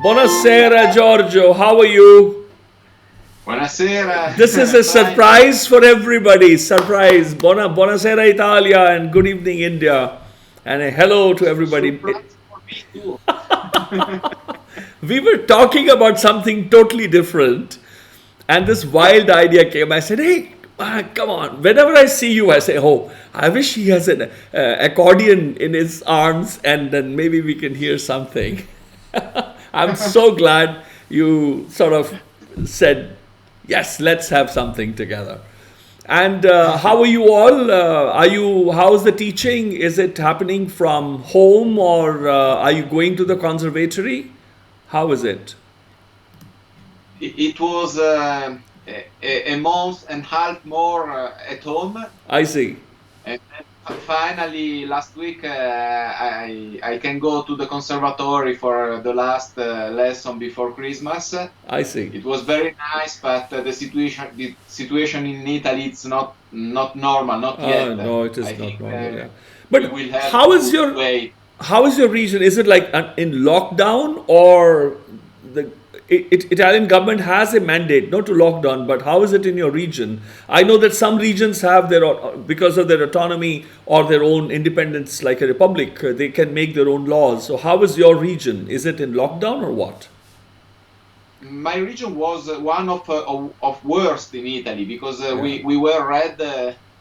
Buonasera, Giorgio. How are you? Buonasera. This is a surprise for everybody. Surprise. Buonasera, Italia, and good evening, India. And a hello to everybody. Surprise for me too. We were talking about something totally different, and this wild idea came. I said, hey, come on. Whenever I see you, I say, oh, I wish he has an accordion in his arms, and then maybe we can hear something. I'm so glad you sort of said, yes, let's have something together. And how are you all? How's the teaching? Is it happening from home, or are you going to the conservatory? How is it? It was a month and a half more at home. I see. And finally, last week, I can go to the conservatory for the last lesson before Christmas. I see. It was very nice, but the situation in Italy, it's not normal, not yet. No, it is I not think, normal. Yeah. we But will have how is to your wait. how is your region? Is it like in lockdown, or the Italian government has a mandate not to lock down? But how is it in your region? I know that some regions have because of their autonomy or their own independence, like a republic, they can make their own laws. So how is your region? Is it in lockdown or what? My region was one of worst in Italy because we were red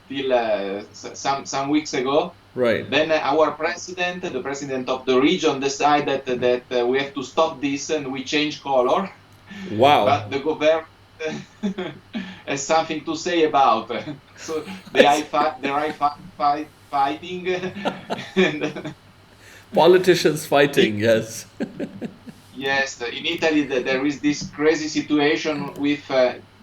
till some weeks ago. Right. Then our president, the president of the region, decided that we have to stop this, and we changed color. Wow. But the government has something to say about. So they are fighting. And Politicians fighting, yes. yes, in Italy there is this crazy situation with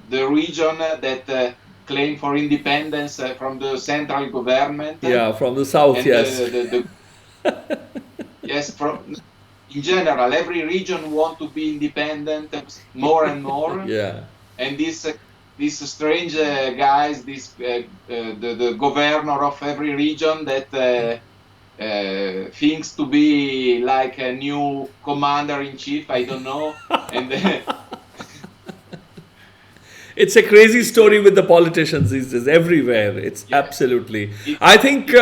the region that claim for independence from the central government. Yeah, from the south, And yes. yes, in general, every region want to be independent more and more. Yeah. And these strange guys, the governor of every region that thinks to be like a new commander-in-chief, I don't know. And it's a crazy story with the politicians these days, everywhere. It's absolutely. I think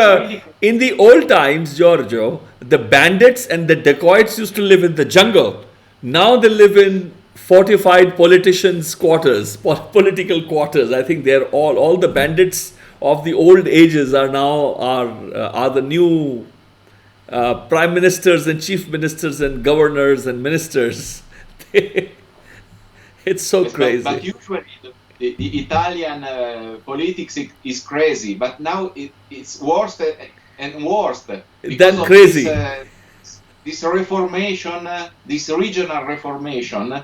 in the old times, Giorgio, the bandits and the dacoits used to live in the jungle. Now they live in fortified politicians' quarters, political quarters. I think they're all the bandits of the old ages are the new prime ministers and chief ministers and governors and ministers. It's so yes, crazy. But usually the Italian politics is crazy, but now it's worse and worse. Then crazy. This reformation, this regional reformation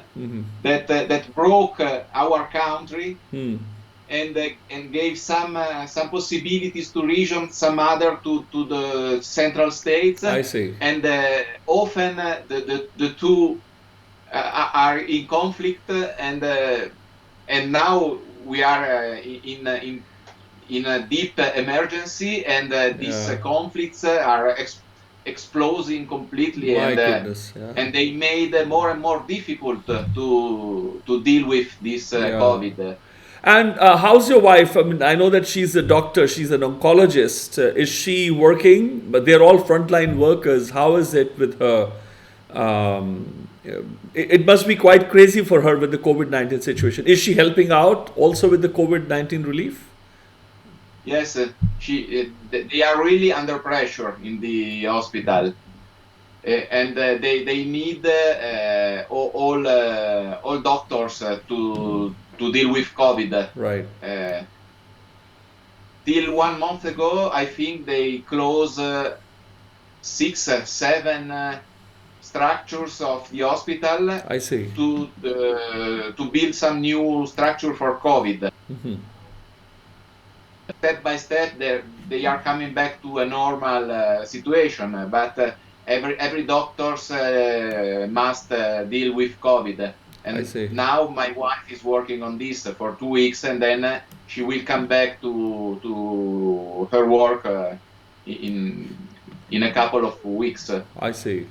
that broke our country and gave some possibilities to region, some other to the central states. I see. And often the two are in conflict, and now we are in a deep emergency, and these conflicts are exploding completely. My goodness, and they made more and more difficult to deal with this COVID. And how's your wife? I mean, I know that she's a doctor, she's an oncologist. Is she working? But they're all frontline workers. How is it with her? It must be quite crazy for her with the COVID-19 situation. Is she helping out also with the COVID-19 relief? Yes, they are really under pressure in the hospital, and they need all doctors to deal with COVID. Right. Till 1 month ago, I think they closed 6, 7 structures of the hospital. I see. To build some new structure for COVID. Step by step, they are coming back to a normal situation, but every doctors must deal with COVID. And now my wife is working on this for 2 weeks, and then she will come back to her work in a couple of weeks. I see.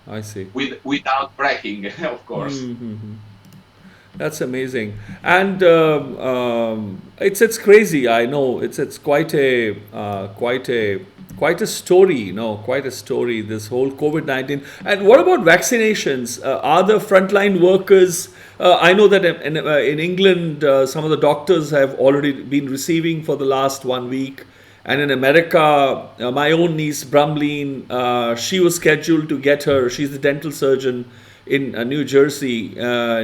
I see. Without breaking, of course. That's amazing, and it's crazy. I know it's quite a story. Quite a story. This whole COVID-19. And what about vaccinations? Are the frontline workers? I know that in England, some of the doctors have already been receiving for the last 1 week. And in America, my own niece Brumleen, she was scheduled to get her. She's a dental surgeon in New Jersey,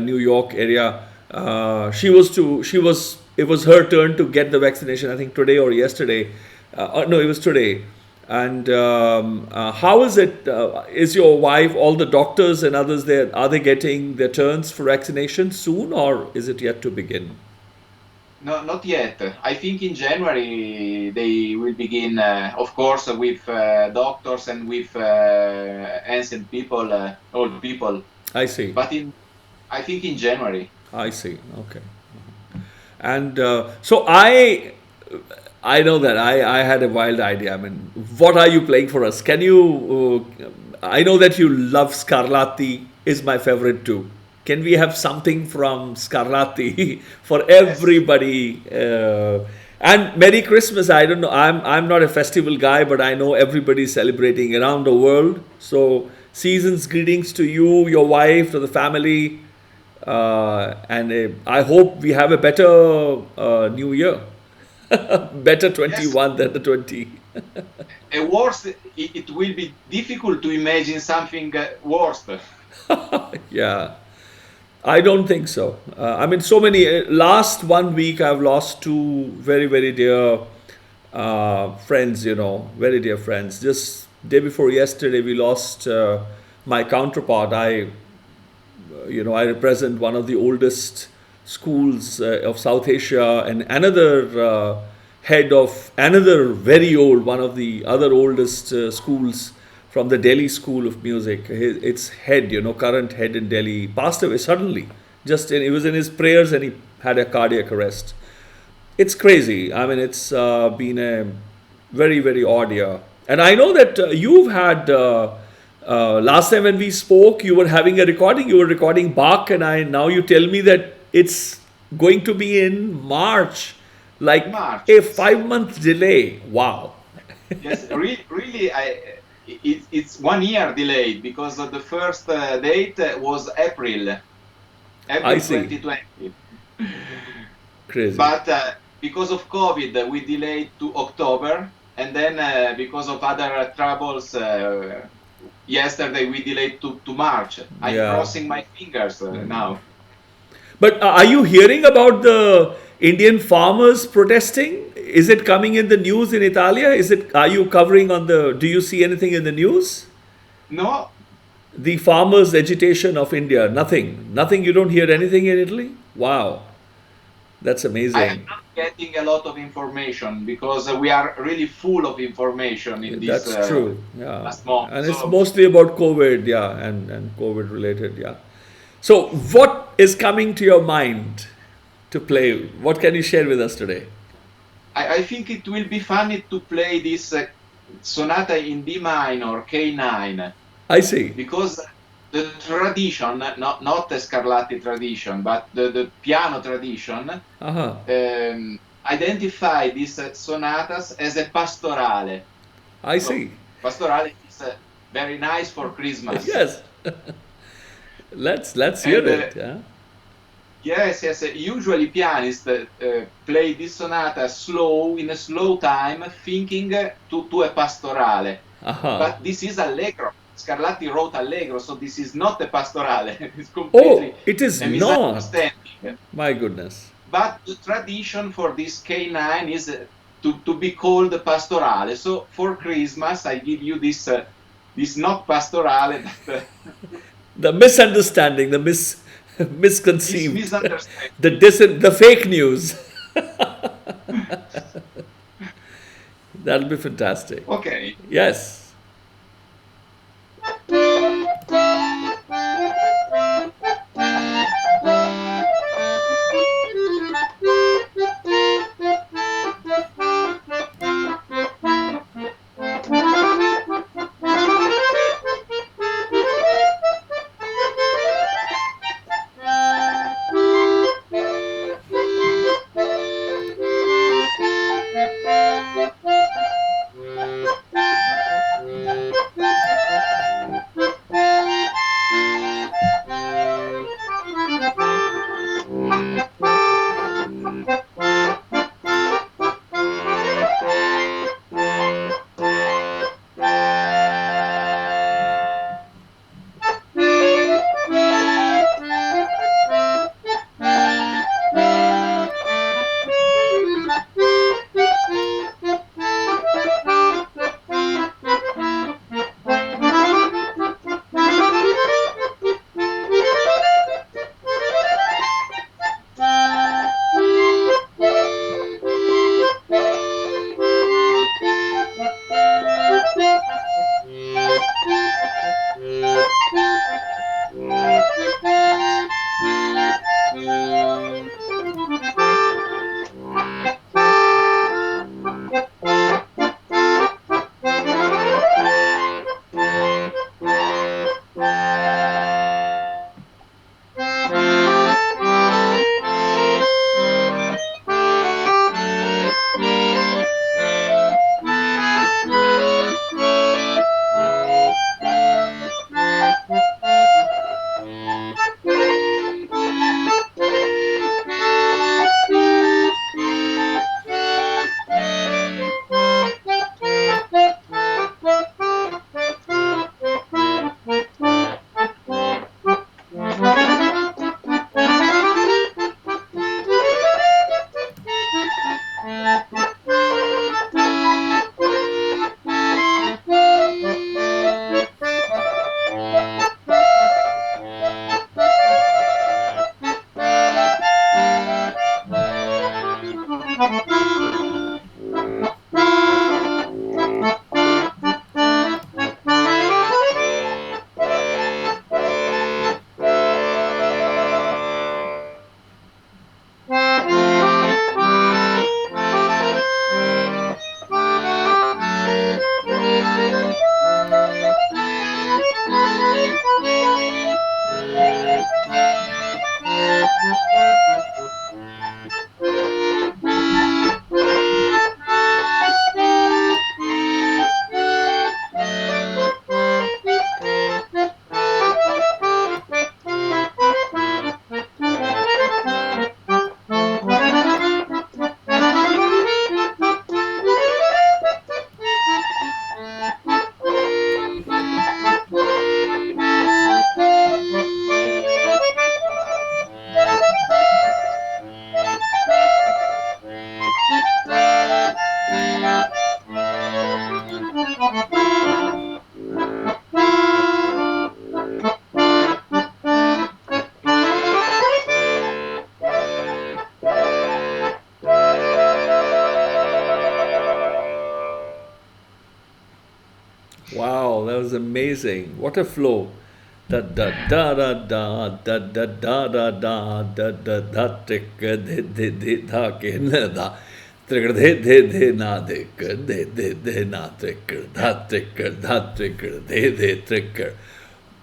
New York area. It was her turn to get the vaccination. I think today or yesterday. No, it was today. And how is it? Is your wife, all the doctors and others there, are they getting their turns for vaccination soon, or is it yet to begin? No, not yet. I think in January they will begin, of course, with doctors and with ancient people, old people. I see. But I think in January. I see. Okay. And so I know that I had a wild idea. I mean, what are you playing for us? Can you? I know that you love Scarlatti. Is my favorite too. Can we have something from Scarlatti for everybody? And Merry Christmas. I don't know. I'm not a festival guy, but I know everybody's celebrating around the world. So season's greetings to you, your wife, to the family, and I hope we have a better New Year, better 21 than the 20. Worse, it will be difficult to imagine something worse. Yeah. I don't think so. I mean, so many. Last 1 week, I've lost two very, very dear friends. Very dear friends. Just day before yesterday, we lost my counterpart. I represent one of the oldest schools of South Asia, and another head of another very old, one of the other oldest schools from the Delhi School of Music. Its head, current head in Delhi, passed away suddenly. He was in his prayers and he had a cardiac arrest. It's crazy. I mean, it's been a very, very odd year. And I know that you've had, last time when we spoke, you were having a recording. You were recording Bach, and now you tell me that it's going to be in March. Like March. A 5-month delay. Wow. Yes, really, it's 1 year delayed because the first date was April 2020. Crazy. But because of COVID, we delayed to October, and then because of other troubles, yesterday we delayed to March. I'm crossing my fingers now. But are you hearing about the Indian farmers protesting? Is it coming in the news in Italia? Are you covering do you see anything in the news? No. The farmers' agitation of India, nothing. Nothing, you don't hear anything in Italy? Wow. That's amazing. I'm not getting a lot of information because we are really full of information in this. That's true. Yeah. Last month. And it's mostly about COVID, and COVID related, yeah. So what is coming to your mind to play? What can you share with us today? I think it will be funny to play this sonata in D minor, K9. I see. Because the tradition, not the Scarlatti tradition, but the piano tradition, identify these sonatas as a pastorale. I see. Pastorale is very nice for Christmas. Yes. Let's hear it. Yeah. Yes. Usually pianists play this sonata in a slow time, thinking to a pastorale. But this is allegro. Scarlatti wrote allegro, so this is not a pastorale. It's completely it is a not. misunderstanding. My goodness. But the tradition for this K9 is to be called pastorale. So for Christmas, I give you this not pastorale, but the misunderstanding, the misconceived, misunderstanding. the fake news. That'll be fantastic. Okay. Yes. Wow, that was amazing. What a flow. Da da da da da da da da da da da da da tick de de da ke na da trigger de na de de na trigger da trigger de trigger.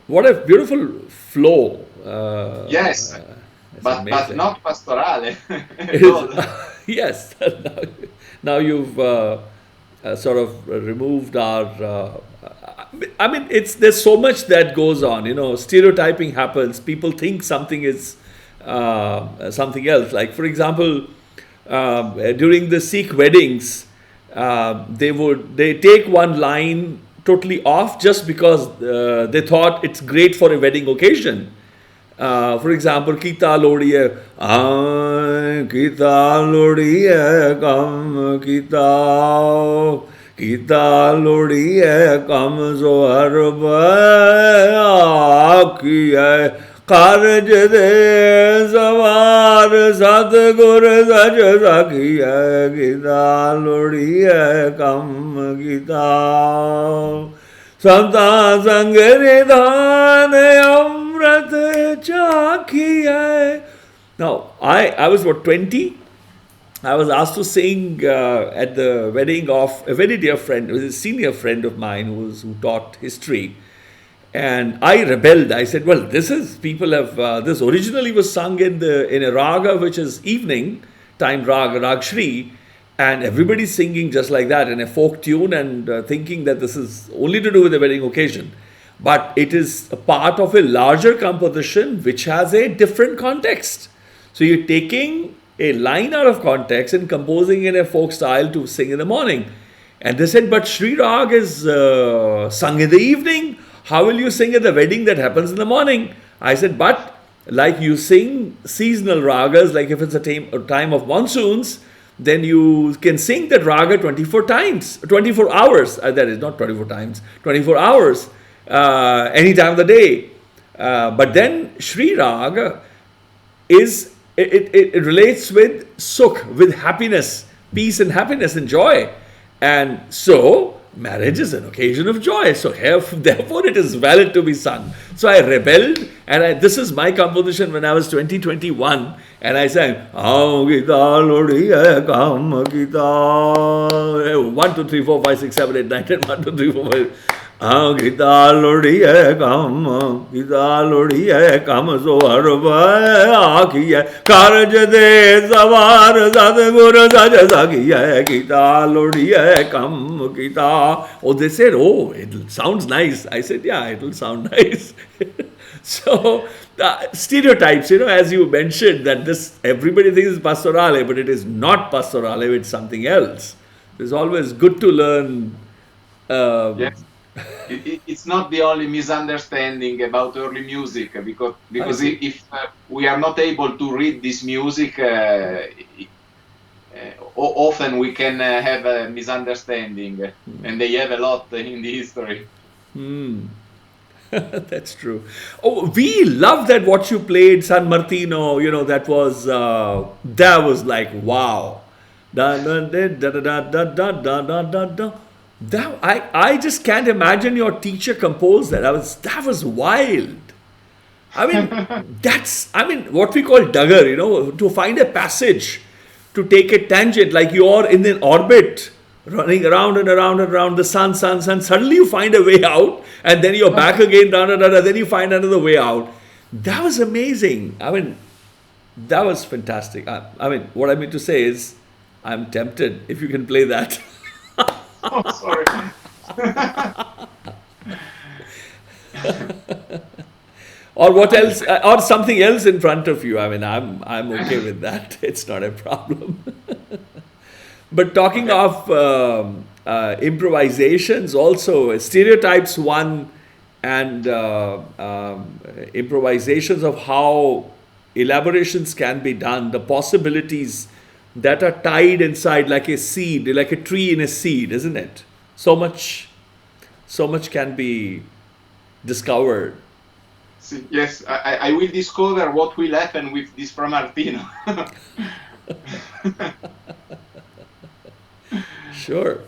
What a beautiful flow. Yes, but not pastorale. Yes. Now you've sort of removed our. I mean, there's so much that goes on. You know, stereotyping happens. People think something is something else. Like, for example, during the Sikh weddings, they take one line totally off just because they thought it's great for a wedding occasion. For example, Kita Lodiye, Kita Lodiye, Kam Kita, Kita Lodiye, Kam Zohar Baiṭhak, Karj de Zawar Satgur Saj Sakhiye, Kita Lodiye, Kam Kita, Santa Sangre Dhane Now, I was what, 20? I was asked to sing at the wedding of a very dear friend, a senior friend of mine who taught history. And I rebelled. I said, well, this originally was sung in a raga, which is evening time raga, Rag Shri. And everybody's singing just like that in a folk tune and thinking that this is only to do with the wedding occasion. But it is a part of a larger composition which has a different context. So you're taking a line out of context and composing in a folk style to sing in the morning. And they said, but Sri Rag is sung in the evening. How will you sing at the wedding that happens in the morning? I said, but like you sing seasonal ragas, like if it's a time of monsoons, then you can sing that raga 24 hours. That is not 24 times, 24 hours. Any time of the day. But then Sri Raga it relates with sukh, with happiness, peace and happiness and joy. And so marriage is an occasion of joy. So therefore it is valid to be sung. So I rebelled, and this is my composition when I was 21, and I sang Aum Gita Lodiye Kam Gita 1, 2, 3, 4, 5, 6, 7, 8, 9, 10, 1, 2, 3, 4, 5. Gita Lodiye Kam Zohar Baiṭhak, Karj de Zawar Satgur Saj Sakhiye, Gita Lodiye Kam Gita. Oh, they said, oh, it sounds nice. I said, yeah, it will sound nice. So, stereotypes, as you mentioned, that everybody thinks it's pastorale, but it is not pastorale, it's something else. It's always good to learn. Yes. It's not the only misunderstanding about early music, because if we are not able to read this music, often we can have a misunderstanding, and they have a lot in the history. That's true. Oh, we love that what you played, San Martino. That was like wow. Da da da da da da da da da da da. I just can't imagine your teacher composed that. That was wild. I mean, what we call dagger, to find a passage, to take a tangent, like you're in an orbit, running around and around and around the sun. Suddenly you find a way out, and then you're back again, then you find another way out. That was amazing. I mean, that was fantastic. What I mean to say is, I'm tempted if you can play that. Oh, sorry. Or what else? Or something else in front of you. I mean, I'm okay with that. It's not a problem. But talking of improvisations, also stereotypes one, and improvisations of how elaborations can be done, the possibilities that are tied inside like a seed, like a tree in a seed, isn't it? So much can be discovered. Yes, I will discover what will happen with this from Martino. Sure.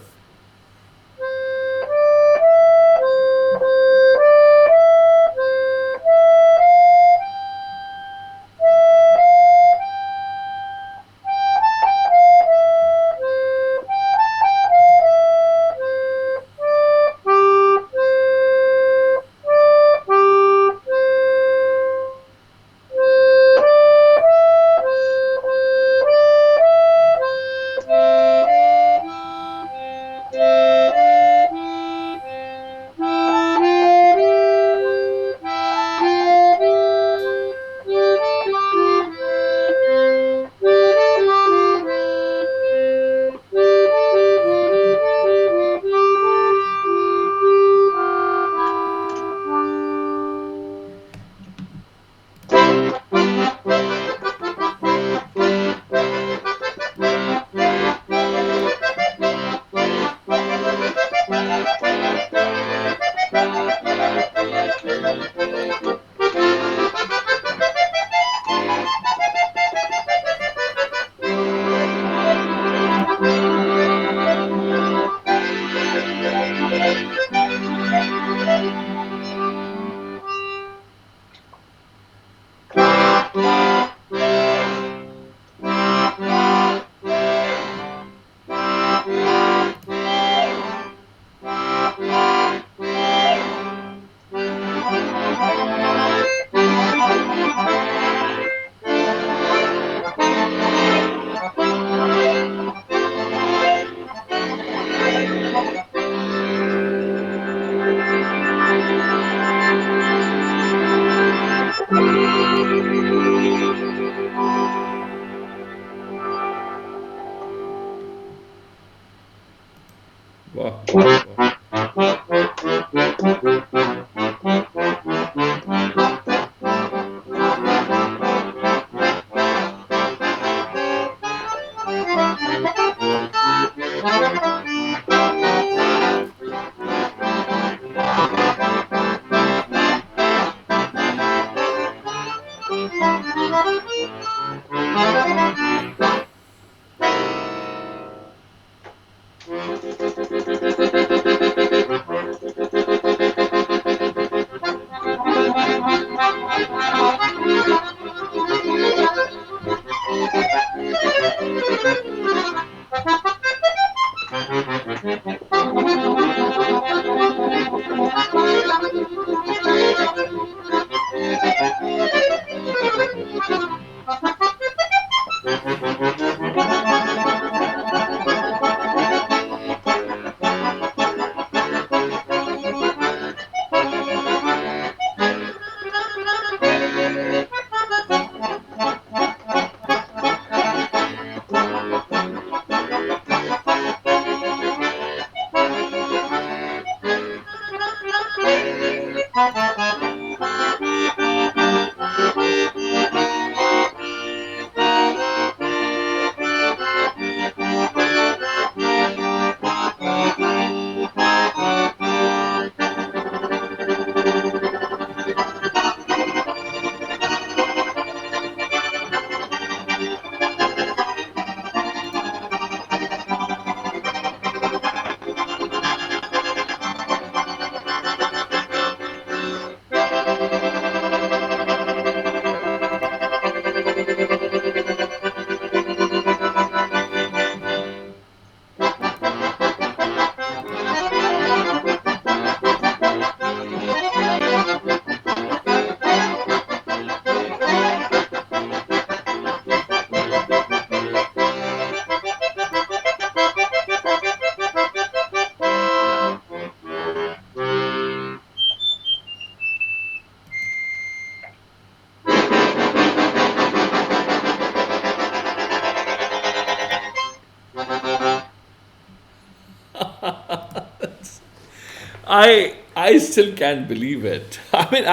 I still can't believe it. I mean,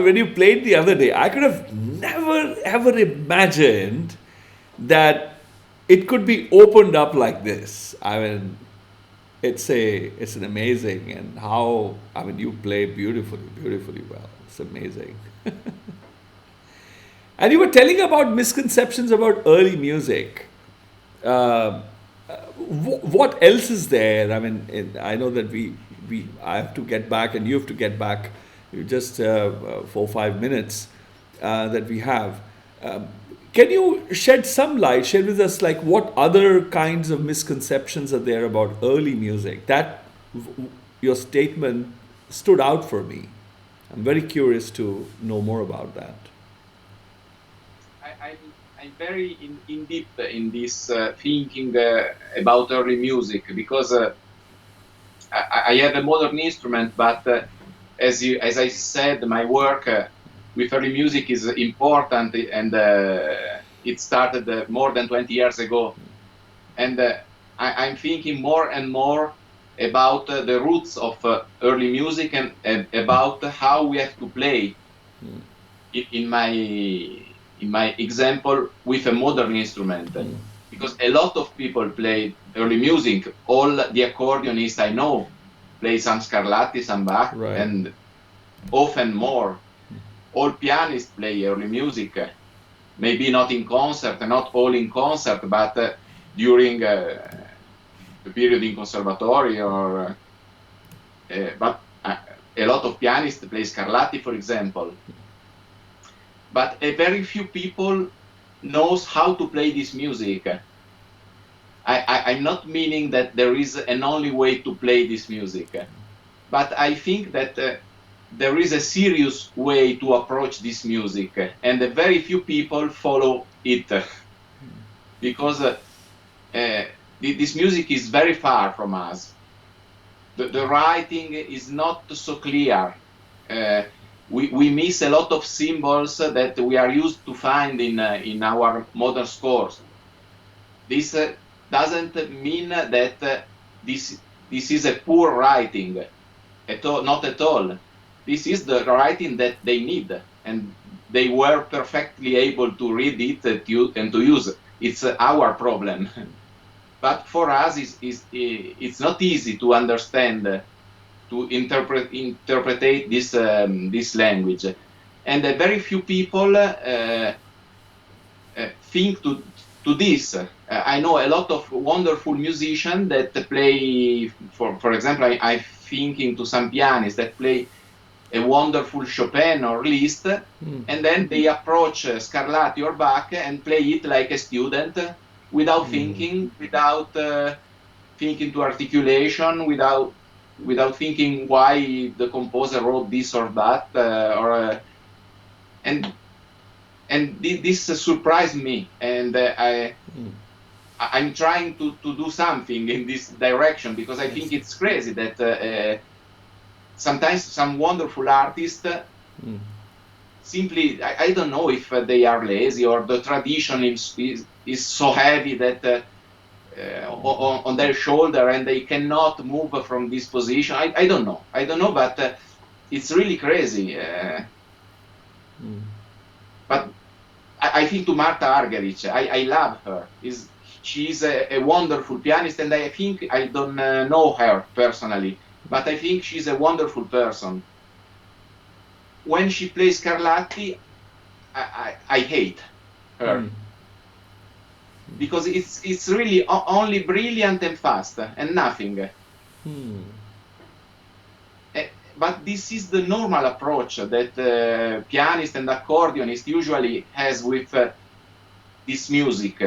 when you played the other day, I could have never ever imagined that it could be opened up like this. I mean, it's an amazing, and how, I mean, you play beautifully well. It's amazing. And you were telling about misconceptions about early music. What else is there? I mean, I know that I have to get back, and you have to get back. You just 4-5 minutes that we have. Can you share with us, like, what other kinds of misconceptions are there about early music? Your statement stood out for me. I'm very curious to know more about that. I'm very in deep in this thinking about early music, because I have a modern instrument, but as I said, my work with early music is important, and it started more than 20 years ago. And I'm thinking more and more about the roots of early music, and about how we have to play. In my example, with a modern instrument, because a lot of people play early music. All the accordionists I know play some Scarlatti, some Bach, right, and often more. All pianists play early music, maybe not in concert, not all in concert, but during the period in conservatory, or but a lot of pianists play Scarlatti, for example. But a very few people knows how to play this music. I'm not meaning that there is an only way to play this music, but I think that there is a serious way to approach this music, and very few people follow it, because this music is very far from us. The writing is not so clear. We miss a lot of symbols that we are used to find in our modern scores. This doesn't mean that this is a poor writing, at all, not at all. This is the writing that they need, and they were perfectly able to read it and to use. It's our problem. But for us, it's not easy to understand, to interpret this language, and very few people think to this. I know a lot of wonderful musicians that play, for example, I'm thinking to some pianists that play a wonderful Chopin or Liszt, and then they approach Scarlatti or Bach and play it like a student, without thinking, without thinking to articulation, without thinking why the composer wrote this or that, and this surprised me, and I'm trying to do something in this direction, because I think it's crazy that sometimes some wonderful artists simply, I don't know if they are lazy, or the tradition is so heavy that on their shoulder, and they cannot move from this position. I don't know, but it's really crazy. But I think to Marta Argerich, I love her. She's a wonderful pianist, and I think I don't know her personally, but I think she's a wonderful person. When she plays Scarlatti, I hate her. Because it's really only brilliant and fast, and nothing. But this is the normal approach that pianist and accordionist usually has with this music.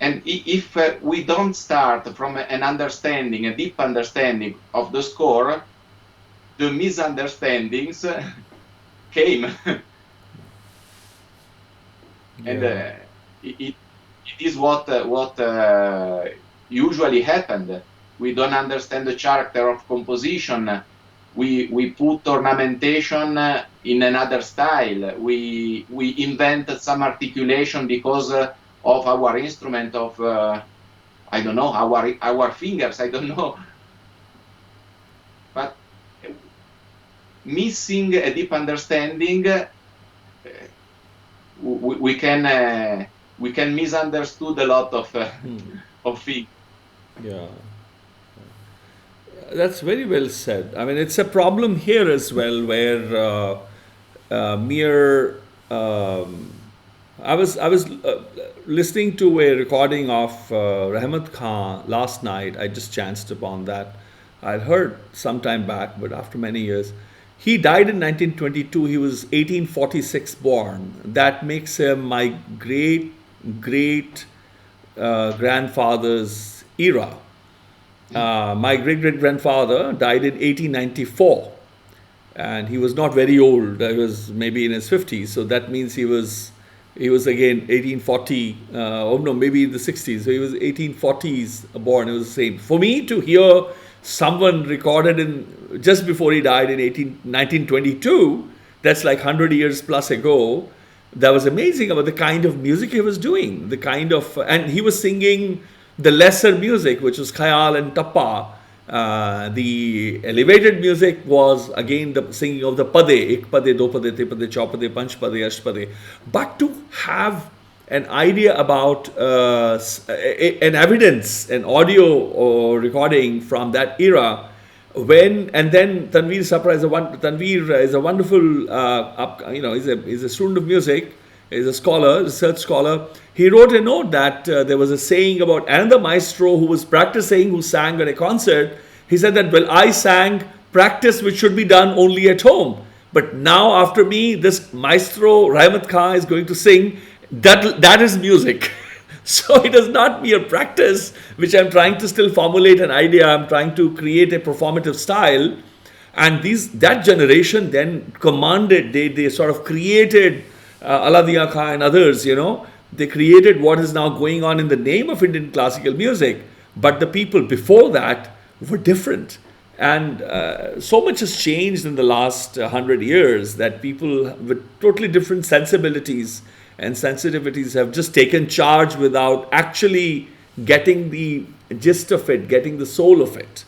And if we don't start from an understanding, a deep understanding of the score, the misunderstandings came. And it is what usually happened. We don't understand the character of composition. We put ornamentation in another style. We invented some articulation because of our instrument, of I don't know, our fingers. I don't know missing a deep understanding, we can misunderstood a lot of things. Yeah. That's very well said. I mean, it's a problem here as well, where mere. I was listening to a recording of Rahmat Khan last night. I just chanced upon that. I'd heard some time back, but after many years. He died in 1922. He was 1846 born. That makes him my great grandfather's era. My great grandfather died in 1894, and he was not very old. He was maybe in his 50s. So that means he was again 1840. Oh no, maybe in the 60s. So he was 1840s born. It was the same. For me to hear someone recorded in just before he died in 1922, that's like 100 years plus ago, that was amazing about the kind of music he was doing, the kind of, and he was singing the lesser music, which was khayal and tappa. The elevated music was again the singing of the pade, ek pade, do pade, te pade, cha pade, panch pade, ash pade. But to have an idea about an evidence, an audio or recording from that era, and then Tanveer is a wonderful, he's a student of music, he's a scholar, research scholar. He wrote a note that there was a saying about another maestro who was practicing, who sang at a concert. He said that, well, I sang practice which should be done only at home, but now after me, this maestro Rahmat Khan is going to sing. That is music. So it is not mere practice, which I'm trying to still formulate an idea. I'm trying to create a performative style. And that generation then commanded, they sort of created, Aladia Khan and others, they created what is now going on in the name of Indian classical music. But the people before that were different. And so much has changed in the last 100 years that people with totally different sensibilities and sensitivities have just taken charge without actually getting the gist of it, getting the soul of it.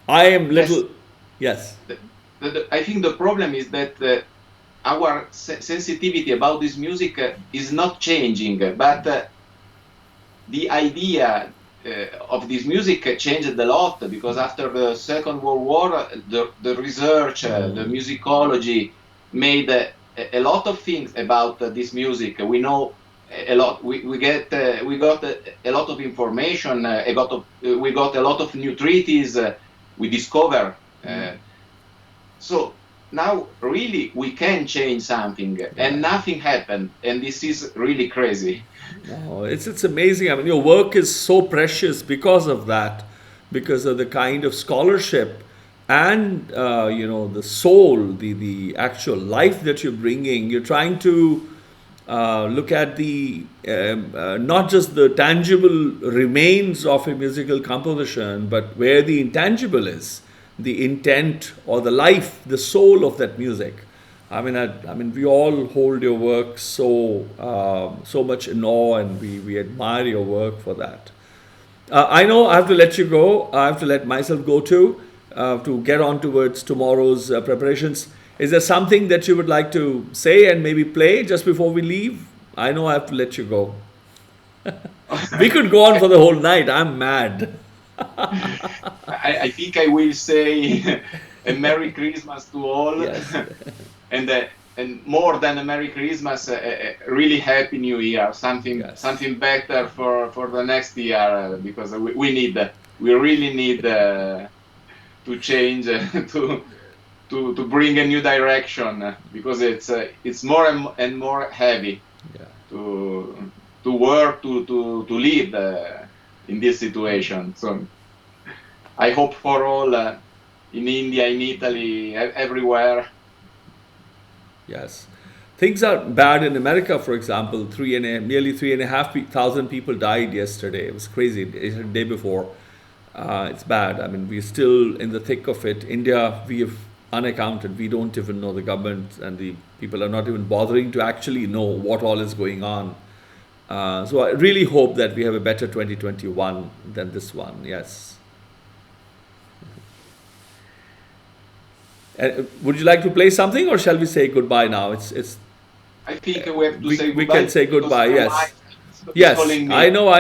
I am little... Yes. I think the problem is that our sensitivity about this music is not changing, but the idea of this music changed a lot, because after the Second World War, the research, the musicology made a lot of things about this music. We know a lot. We got a lot of information. We got a lot of new treaties. We discover. So now really we can change something, and nothing happened. And this is really crazy. No, it's amazing. I mean, your work is so precious because of that, because of the kind of scholarship and the soul, the actual life that you're bringing. You're trying to look at the not just the tangible remains of a musical composition, but where the intangible is, the intent or the life, the soul of that music. I mean, we all hold your work so much in awe, and we admire your work for that. I know I have to let you go. I have to let myself go too, to get on towards tomorrow's preparations. Is there something that you would like to say and maybe play just before we leave? I know I have to let you go. We could go on for the whole night. I'm mad. I think I will say a Merry Christmas to all. Yes. And more than a Merry Christmas, a really Happy New Year. Something better for the next year, because we really need to change, to bring a new direction, because it's more and more heavy to work, to live in this situation. So I hope for all in India, in Italy, everywhere. Yes. Things are bad in America, for example. Nearly 3,500 people died yesterday. It was crazy. The day before. It's bad. I mean, we're still in the thick of it. India, we have unaccounted. We don't even know. The government and the people are not even bothering to actually know what all is going on. So I really hope that we have a better 2021 than this one. Yes. Would you like to play something, or shall we say goodbye now? It's. I think we have to say goodbye. We can say goodbye. Yes. Yes. I know.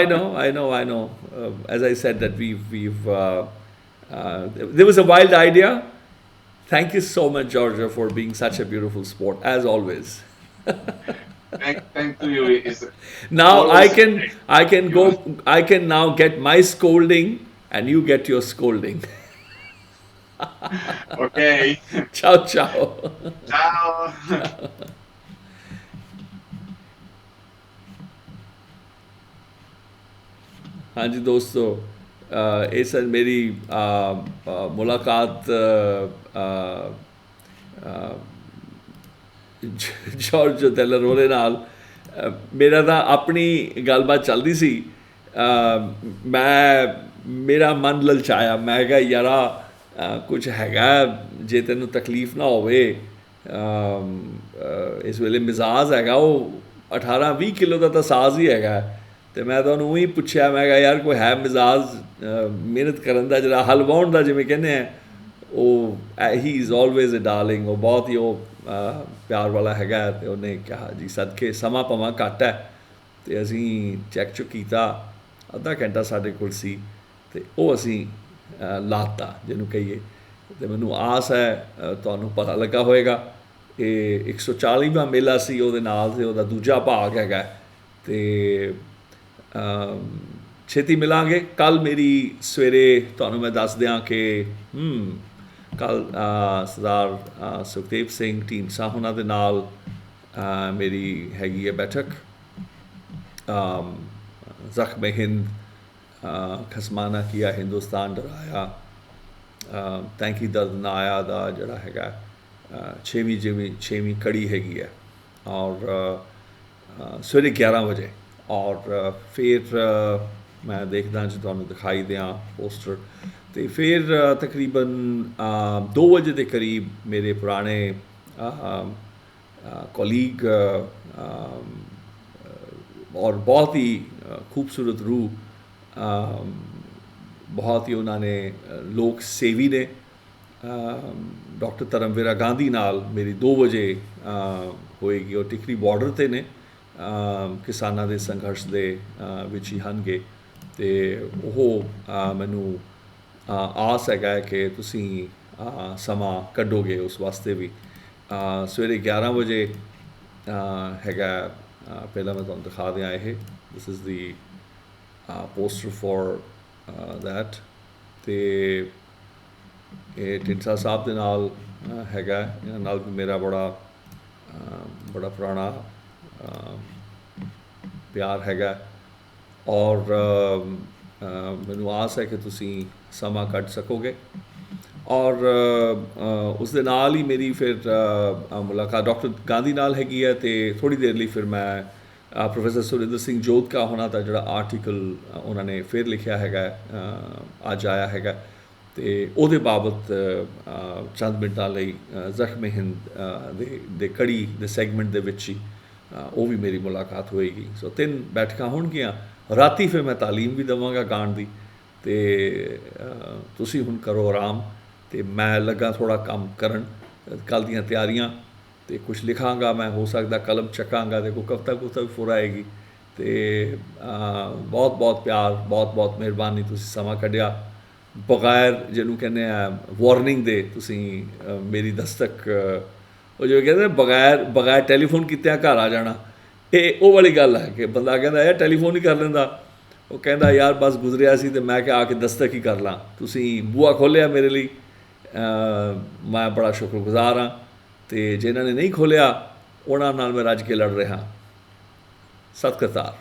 As I said, that we've. There was a wild idea. Thank you so much, Giorgio, for being such a beautiful sport, as always. Thank to you. Now I can now get my scolding, and you get your scolding. Okay. Ciao. Ciao. हाँ जी दोस्तों, ये sir मेरी मुलाकात जॉर्जो डेलारोले नाल मेरा ਤਾਂ ਆਪਣੀ ਗੱਲਬਾਤ ਚੱਲਦੀ ਸੀ। ਮੇਰਾ ਮਨ ਲਲਚਾਇਆ, ਮੈਂ ਕਿਹਾ ਯਾਰਾ ਕੁਝ ਹੈਗਾ ਜੇ ਤੈਨੂੰ ਤਕਲੀਫ ਨਾ ਹੋਵੇ। ਇਸ ਵੇਲੇ ਮਿਜ਼ਾਜ ਹੈਗਾ ਉਹ 18-20 ਕਿਲੋ ਦਾ ਤਾਂ ਸਾਜ਼ ਹੀ ਹੈਗਾ, ਅਤੇ ਮੈਂ ਤੁਹਾਨੂੰ ਉਹੀ ਪੁੱਛਿਆ, ਮੈਂ ਕਿਹਾ ਯਾਰ ਕੋਈ ਹੈ ਮਿਜ਼ਾਜ ਮਿਹਨਤ ਕਰਨ ਦਾ, ਜਿਹੜਾ ਹਲਵਾਉਣ ਦਾ ਜਿਵੇਂ ਕਹਿੰਦੇ ਆ, ਉਹ ਹੀ ਇਜ਼ ਆਲਵੇਜ਼ ਅ ਡਾਰਲਿੰਗ। ਉਹ ਬਹੁਤ ਹੀ ਉਹ ਪਿਆਰ ਵਾਲਾ ਹੈਗਾ। ਅਤੇ ਉਹਨੇ ਕਿਹਾ ਜੀ ਸਦਕੇ ਸਮਾਂ ਭਾਵੇਂ ਘੱਟ ਹੈ, ਅਤੇ ਅਸੀਂ ਚੈੱਕ ਚੁੱਕ ਕੀਤਾ, ਅੱਧਾ ਘੰਟਾ ਸਾਡੇ ਕੋਲ ਸੀ, ਅਤੇ ਉਹ ਅਸੀਂ ਲਾਤਾ ਜਿਹਨੂੰ ਕਹੀਏ। ਅਤੇ ਮੈਨੂੰ ਆਸ ਹੈ ਤੁਹਾਨੂੰ ਪਤਾ ਲੱਗਾ ਹੋਏਗਾ। ਇਹ 140ਵਾਂ ਮੇਲਾ ਸੀ ਉਹਦੇ ਨਾਲ, ਅਤੇ ਉਹਦਾ ਦੂਜਾ ਭਾਗ ਹੈਗਾ। ਅਤੇ ਛੇਤੀ ਮਿਲਾਂਗੇ। ਕੱਲ੍ਹ ਮੇਰੀ ਸਵੇਰੇ ਤੁਹਾਨੂੰ ਮੈਂ ਦੱਸ ਦਿਆਂ ਕਿ ਕੱਲ੍ਹ ਸਰਦਾਰ ਸੁਖਦੇਵ ਸਿੰਘ ਢੀਂਡਸਾ ਉਹਨਾਂ ਦੇ ਨਾਲ ਮੇਰੀ ਹੈਗੀ ਹੈ ਬੈਠਕ। ਜ਼ਖ਼ਮ-ਏ ਹਿੰਦ, ਖਸਮਾਨਾ ਕੀਆ ਹਿੰਦੁਸਤਾਨ ਡਰਾਇਆ, ਤੈਂਕੀ ਦਰਦ ਨਾ ਆਇਆ ਦਾ ਜਿਹੜਾ ਹੈਗਾ 6ਵੀਂ ਕੜੀ ਹੈਗੀ ਹੈ, ਔਰ ਸਵੇਰੇ 11 ਵਜੇ। ਔਰ ਫਿਰ ਮੈਂ ਦੇਖਦਾ ਜੇ ਤੁਹਾਨੂੰ ਦਿਖਾਈ ਦਿਆਂ ਪੋਸਟਰ। ਅਤੇ ਫਿਰ ਤਕਰੀਬਨ 2 ਵਜੇ ਦੇ ਕਰੀਬ ਮੇਰੇ ਪੁਰਾਣੇ ਕੋਲੀਗ ਔਰ ਬਹੁਤ ਹੀ ਖੂਬਸੂਰਤ ਰੂਹ, ਬਹੁਤ ਹੀ ਉਹਨਾਂ ਨੇ ਲੋਕ ਸੇਵੀ ਨੇ, ਡਾਕਟਰ ਧਰਮਵੀਰਾ ਗਾਂਧੀ ਨਾਲ ਮੇਰੀ 2 ਵਜੇ ਹੋਏਗੀ। ਉਹ ਟਿਕਰੀ ਬਾਰਡਰ 'ਤੇ ਨੇ, ਕਿਸਾਨਾਂ ਦੇ ਸੰਘਰਸ਼ ਦੇ ਵਿੱਚ ਹੀ ਹਨਗੇ। ਅਤੇ ਉਹ ਮੈਨੂੰ ਆਸ ਹੈਗਾ ਕਿ ਤੁਸੀਂ ਸਮਾਂ ਕੱਢੋਗੇ ਉਸ ਵਾਸਤੇ ਵੀ। ਸਵੇਰੇ 11 ਵਜੇ ਹੈਗਾ। ਪਹਿਲਾਂ ਮੈਂ ਤੁਹਾਨੂੰ ਦਿਖਾ ਦਿਆਂ, ਇਹ this is the poster for that. ਅਤੇ ਇਹ ਢੀਂਡਸਾ ਸਾਹਿਬ ਦੇ ਨਾਲ ਹੈਗਾ, ਇਹਨਾਂ ਨਾਲ ਵੀ ਮੇਰਾ ਬੜਾ ਪੁਰਾਣਾ ਪਿਆਰ ਹੈਗਾ। ਔਰ ਮੈਨੂੰ ਆਸ ਹੈ ਕਿ ਤੁਸੀਂ ਸਮਾਂ ਕੱਢ ਸਕੋਗੇ। ਔਰ ਉਸ ਦੇ ਨਾਲ ਹੀ ਮੇਰੀ ਫਿਰ ਮੁਲਾਕਾਤ ਡਾਕਟਰ ਗਾਂਧੀ ਨਾਲ ਹੈਗੀ ਹੈ। ਅਤੇ ਥੋੜ੍ਹੀ ਦੇਰ ਲਈ ਫਿਰ ਮੈਂ ਪ੍ਰੋਫੈਸਰ ਸੁਰਿੰਦਰ ਸਿੰਘ ਜੋਧਕਾ ਹੋਣਾ ਦਾ ਜਿਹੜਾ ਆਰਟੀਕਲ ਉਹਨਾਂ ਨੇ ਫਿਰ ਲਿਖਿਆ ਹੈਗਾ, ਅੱਜ ਆਇਆ ਹੈਗਾ, ਅਤੇ ਉਹਦੇ ਬਾਬਤ ਚੰਦ ਮਿੰਟਾਂ ਲਈ ਜ਼ਖ਼ਮ-ਏ-ਹਿੰਦ ਦੇ ਕੜੀ ਦੇ ਸੈਗਮੈਂਟ ਦੇ ਵਿੱਚ ਹੀ ਉਹ ਵੀ ਮੇਰੀ ਮੁਲਾਕਾਤ ਹੋਏਗੀ। ਸੋ 3 ਬੈਠਕਾਂ ਹੋਣਗੀਆਂ। ਰਾਤੀ ਫਿਰ ਮੈਂ ਤਾਲੀਮ ਵੀ ਦੇਵਾਂਗਾ ਗਾਣ ਦੀ। ਅਤੇ ਤੁਸੀਂ ਹੁਣ ਕਰੋ ਆਰਾਮ, ਅਤੇ ਮੈਂ ਲੱਗਾ ਥੋੜ੍ਹਾ ਕੰਮ ਕਰਨ, ਕੱਲ੍ਹ ਦੀਆਂ ਤਿਆਰੀਆਂ, ਅਤੇ ਕੁਛ ਲਿਖਾਂਗਾ ਮੈਂ, ਹੋ ਸਕਦਾ ਕਲਮ ਚੱਕਾਂਗਾ, ਅਤੇ ਕੋਈ ਕਵਿਤਾ ਵੀ ਫੁਰ ਆਏਗੀ। ਅਤੇ ਬਹੁਤ ਬਹੁਤ ਪਿਆਰ, ਬਹੁਤ ਬਹੁਤ ਮਿਹਰਬਾਨੀ, ਤੁਸੀਂ ਸਮਾਂ ਕੱਢਿਆ ਬਗੈਰ ਜਿਹਨੂੰ ਕਹਿੰਦੇ ਆ ਵਾਰਨਿੰਗ ਦੇ। ਤੁਸੀਂ ਮੇਰੀ ਦਸਤਕ, ਉਹ ਜਿਵੇਂ ਕਹਿੰਦੇ ਬਗੈਰ ਟੈਲੀਫੋਨ ਕੀਤਿਆਂ ਘਰ ਆ ਜਾਣਾ, ਇਹ ਉਹ ਵਾਲੀ ਗੱਲ ਹੈ ਕਿ ਬੰਦਾ ਕਹਿੰਦਾ ਯਾਰ ਟੈਲੀਫੋਨ ਹੀ ਕਰ ਲੈਂਦਾ। ਉਹ ਕਹਿੰਦਾ ਯਾਰ ਬਸ ਗੁਜ਼ਰਿਆ ਸੀ, ਅਤੇ ਮੈਂ ਕਿਹਾ ਆ ਕੇ ਦਸਤਕ ਹੀ ਕਰ ਲਾਂ। ਤੁਸੀਂ ਬੂਹਾ ਖੋਲ੍ਹਿਆ ਮੇਰੇ ਲਈ, ਮੈਂ ਬੜਾ ਸ਼ੁਕਰਗੁਜ਼ਾਰ ਹਾਂ। ਅਤੇ ਜਿਨ੍ਹਾਂ ਨੇ ਨਹੀਂ ਖੋਲ੍ਹਿਆ ਉਹਨਾਂ ਨਾਲ ਮੈਂ ਰੱਜ ਕੇ ਲੜ ਰਿਹਾ। ਸਤਿ ਕਰਤਾਰ।